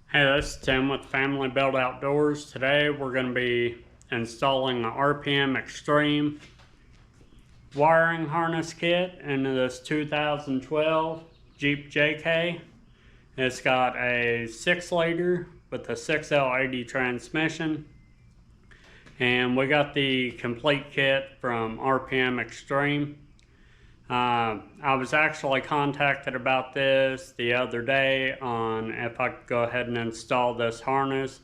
Hey, this is Tim with Family Built Outdoors. Today we're going to be installing the RPM Extreme wiring harness kit into this 2012 Jeep JK. It's got a 6-liter with a 6L80 transmission. And we got the complete kit from RPM Extreme. I was actually contacted about this the other day on if I could go ahead and install this harness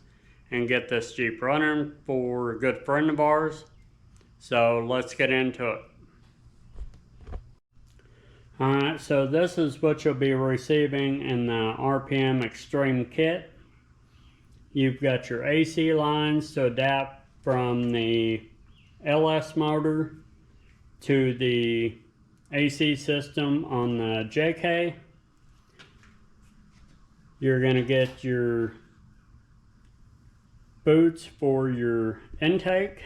and get this Jeep running for a good friend of ours. So let's get into it. Alright, so this is what you'll be receiving in the RPM Extreme kit. You've got your AC lines to adapt from the LS motor to the AC system on the JK. You're going to get your boots for your intake.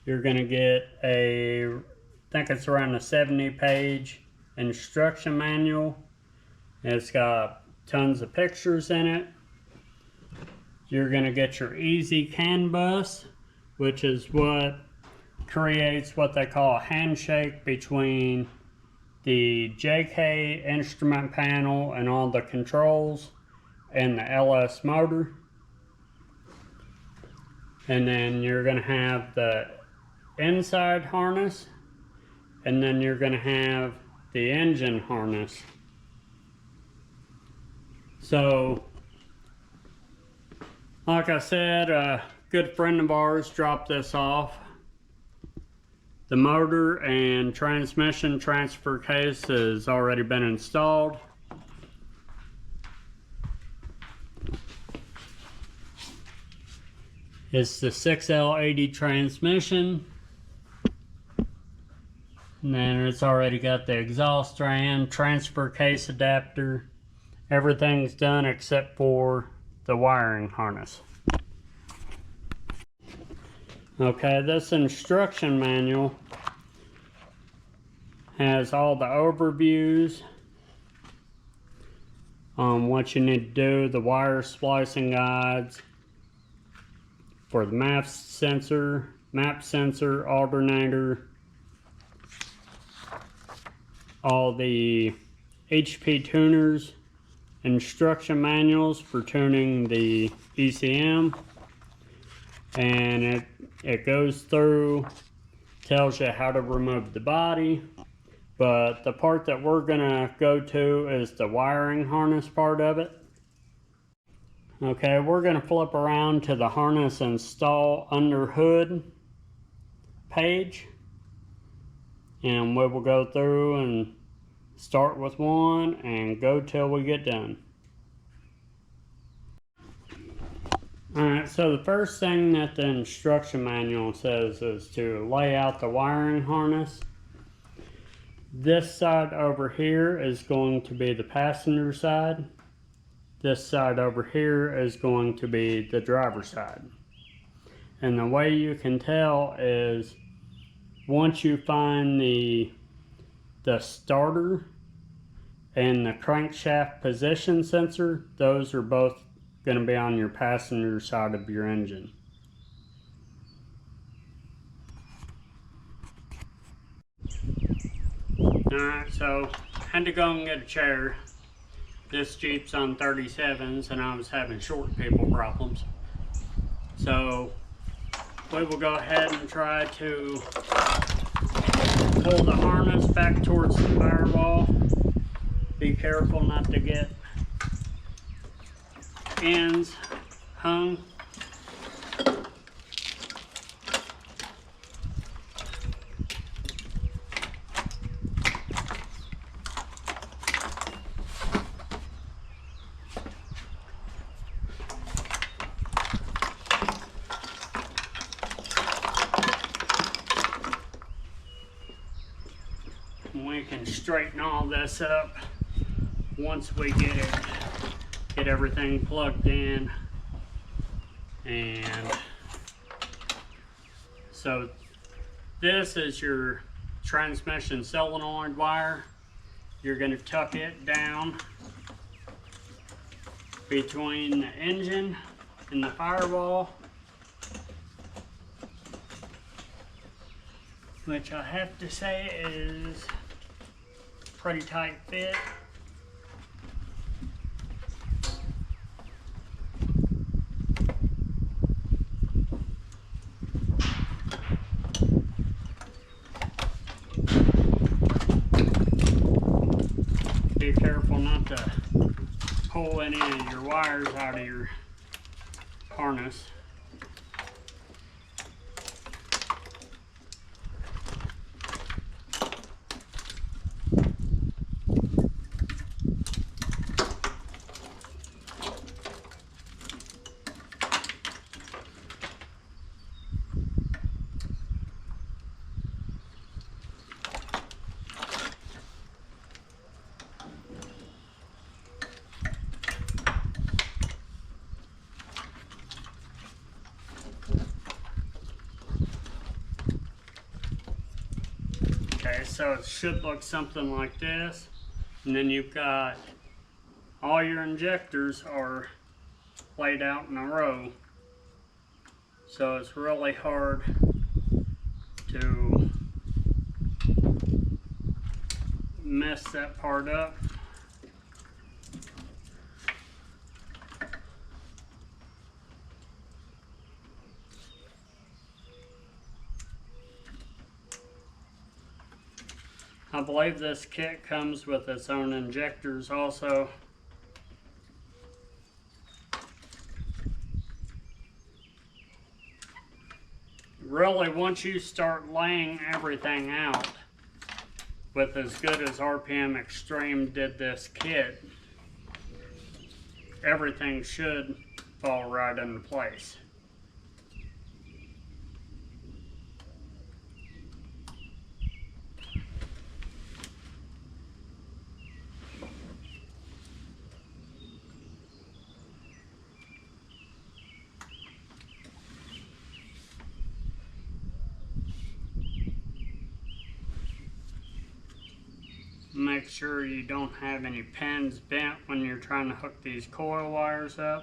You're going to get I think it's around a 70-page instruction manual. It's got tons of pictures in it. You're going to get your easy CAN bus, which is what creates what they call a handshake between the JK instrument panel and all the controls and the LS motor. And then you're going to have the inside harness, and then you're going to have the engine harness. So, like I said, a good friend of ours dropped this off. The motor and transmission transfer case has already been installed. It's the 6L80 transmission. And then it's already got the exhaust ram, transfer case adapter. Everything's done except for the wiring harness. Okay, this instruction manual has all the overviews on what you need to do, the wire splicing guides for the map sensor, alternator, all the HP tuners, instruction manuals for tuning the ECM, and it goes through, tells you how to remove the body, but the part that we're gonna go to is the wiring harness part of it. Okay, we're gonna flip around to the harness install under hood page, and we will go through and start with one and go till we get done. Alright, so the first thing that the instruction manual says is to lay out the wiring harness. This side over here is going to be the passenger side. This side over here is going to be the driver's side. And the way you can tell is once you find the starter and the crankshaft position sensor, those are both going to be on your passenger side of your engine. Alright, so I had to go and get a chair. This Jeep's on 37s and I was having short people problems. So we will go ahead and try to pull the harness back towards the firewall. Be careful not to get ends hung. We can straighten all this up once we get everything plugged in. And so this is your transmission solenoid wire. You're going to tuck it down between the engine and the firewall, which I have to say is a pretty tight fit. Be careful not to pull any of your wires out of your harness. Okay, so it should look something like this, and then you've got all your injectors are laid out in a row, so it's really hard to mess that part up. I believe this kit comes with its own injectors also. Really, once you start laying everything out with as good as RPM Extreme did this kit, everything should fall right into place. Make sure you don't have any pins bent when you're trying to hook these coil wires up.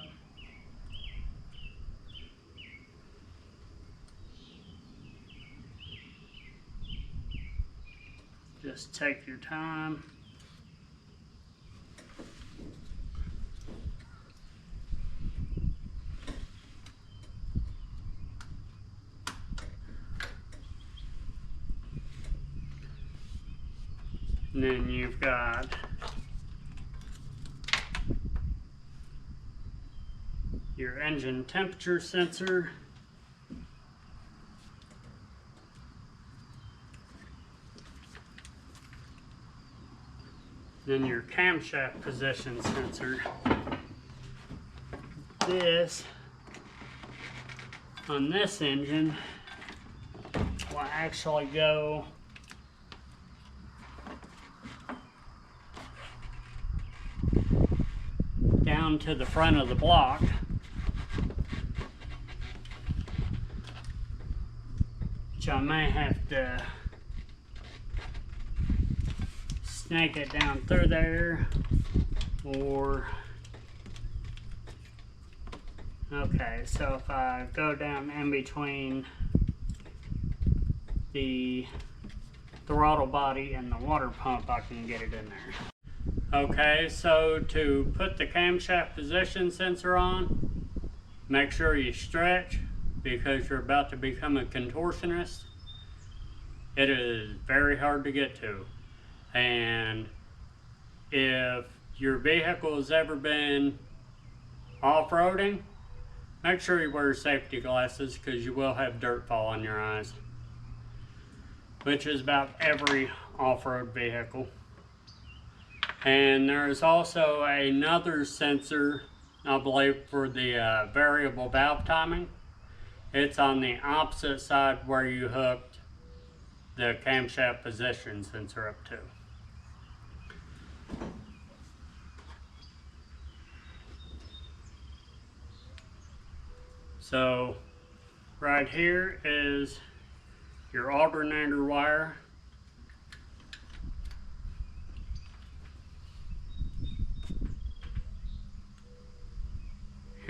Just take your time. And then you've got your engine temperature sensor. Then your camshaft position sensor. This, on this engine, will actually go down to the front of the block. Which I may have to snake it down through there, or okay, so if I go down in between the throttle body and the water pump, I can get it in there. Okay, so to put the camshaft position sensor on, make sure you stretch, because you're about to become a contortionist. It is very hard to get to. And if your vehicle has ever been off-roading, make sure you wear safety glasses, because you will have dirt fall on your eyes, which is about every off-road vehicle. And there is also another sensor, I believe, for the variable valve timing. It's on the opposite side where you hooked the camshaft position sensor up to. So right here is your alternator wire.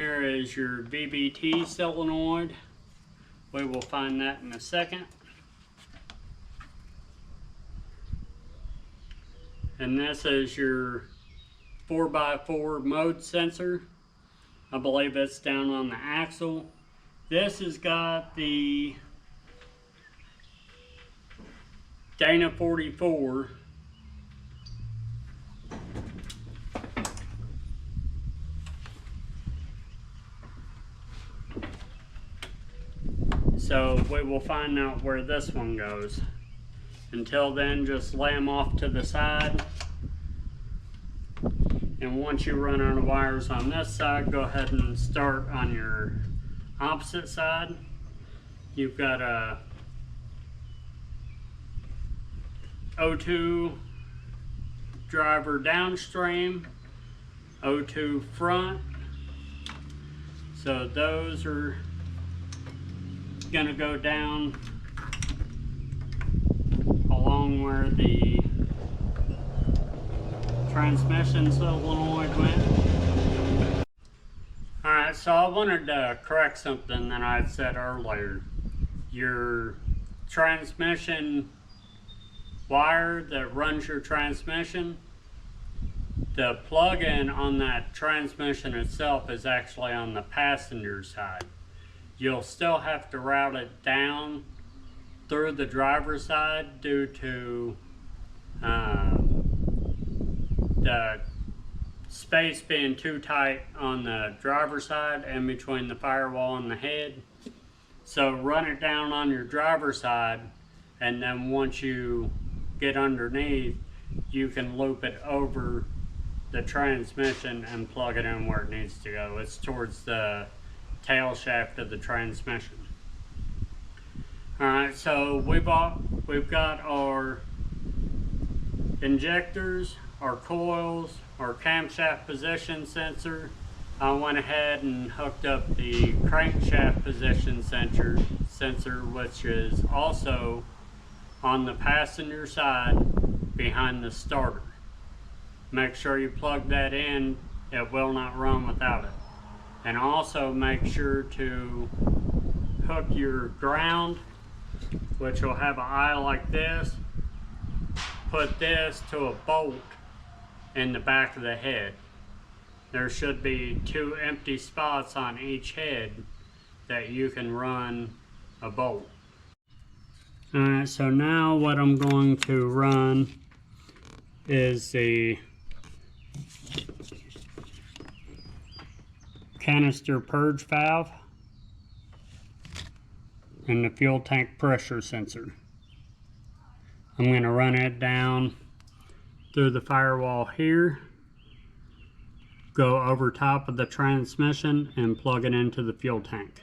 here is your VVT solenoid. We will find that in a second. And this is your 4x4 mode sensor. I believe it's down on the axle. This has got the Dana 44. So we will find out where this one goes. Until then, just lay them off to the side. And once you run out of wires on this side, go ahead and start on your opposite side. You've got a O2 driver downstream, O2 front. So those are going to go down along where the transmission solenoid went. Alright, so I wanted to correct something that I said earlier. Your transmission wire that runs your transmission, the plug-in on that transmission itself is actually on the passenger side. You'll still have to route it down through the driver's side due to the space being too tight on the driver's side and between the firewall and the head. So run it down on your driver's side, and then once you get underneath, you can loop it over the transmission and plug it in where it needs to go. It's towards the tail shaft of the transmission. Alright, so we've got our injectors, our coils, our camshaft position sensor. I went ahead and hooked up the crankshaft position sensor, which is also on the passenger side behind the starter. Make sure you plug that in, it will not run without it. And also make sure to hook your ground, which will have an eye like this. Put this to a bolt in the back of the head. There should be 2 empty spots on each head that you can run a bolt. Alright, so now what I'm going to run is the canister purge valve and the fuel tank pressure sensor. I'm going to run it down through the firewall here, go over top of the transmission and plug it into the fuel tank.